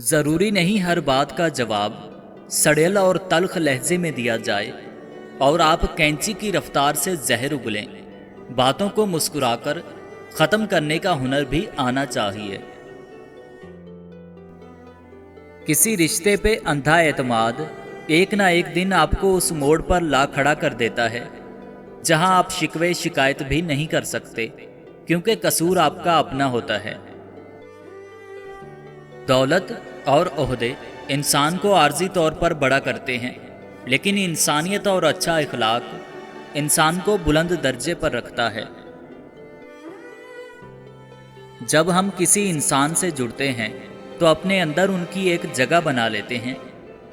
ضروری نہیں ہر بات کا جواب سڑیل اور تلخ لہجے میں دیا جائے اور آپ کینچی کی رفتار سے زہر اگلیں۔ باتوں کو مسکرا کر ختم کرنے کا ہنر بھی آنا چاہیے۔ کسی رشتے پہ اندھا اعتماد ایک نہ ایک دن آپ کو اس موڑ پر لا کھڑا کر دیتا ہے جہاں آپ شکوے شکایت بھی نہیں کر سکتے، کیونکہ قصور آپ کا اپنا ہوتا ہے۔ دولت اور عہدے انسان کو عارضی طور پر بڑا کرتے ہیں، لیکن انسانیت اور اچھا اخلاق انسان کو بلند درجے پر رکھتا ہے۔ جب ہم کسی انسان سے جڑتے ہیں تو اپنے اندر ان کی ایک جگہ بنا لیتے ہیں۔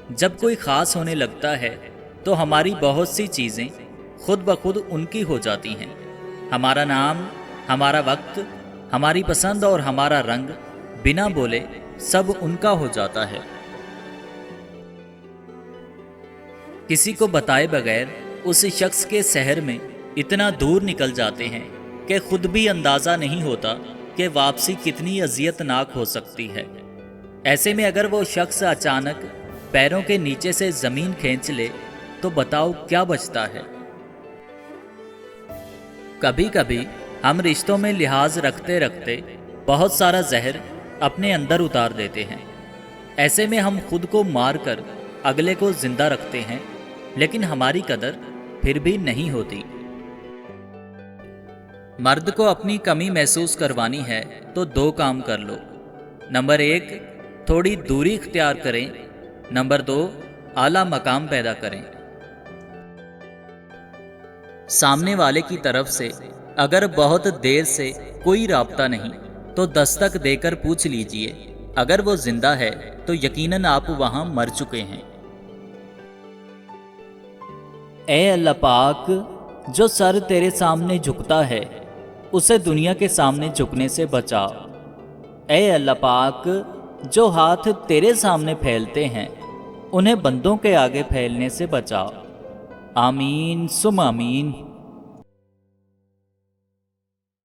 جب کوئی خاص ہونے لگتا ہے تو ہماری بہت سی چیزیں خود بخود ان کی ہو جاتی ہیں۔ ہمارا نام، ہمارا وقت، ہماری پسند اور ہمارا رنگ بنا بولے سب ان کا ہو جاتا ہے۔ کسی کو بتائے بغیر اس شخص کے سحر میں اتنا دور نکل جاتے ہیں کہ خود بھی اندازہ نہیں ہوتا کہ واپسی کتنی اذیت ناک ہو سکتی ہے۔ ایسے میں اگر وہ شخص اچانک پیروں کے نیچے سے زمین کھینچ لے تو بتاؤ کیا بچتا ہے؟ کبھی کبھی ہم رشتوں میں لحاظ رکھتے رکھتے بہت سارا زہر اپنے اندر اتار دیتے ہیں۔ ایسے میں ہم خود کو مار کر اگلے کو زندہ رکھتے ہیں، لیکن ہماری قدر پھر بھی نہیں ہوتی۔ مرد کو اپنی کمی محسوس کروانی ہے تو دو کام کر لو۔ نمبر 1، تھوڑی دوری اختیار کریں۔ نمبر 2، اعلیٰ مقام پیدا کریں۔ سامنے والے کی طرف سے اگر بہت دیر سے کوئی رابطہ نہیں تو دستک دے کر پوچھ لیجئے، اگر وہ زندہ ہے تو یقیناً آپ وہاں مر چکے ہیں۔ اے اللہ پاک، جو سر تیرے سامنے جھکتا ہے اسے دنیا کے سامنے جھکنے سے بچا۔ اے اللہ پاک، جو ہاتھ تیرے سامنے پھیلتے ہیں انہیں بندوں کے آگے پھیلنے سے بچا۔ آمین ثم آمین۔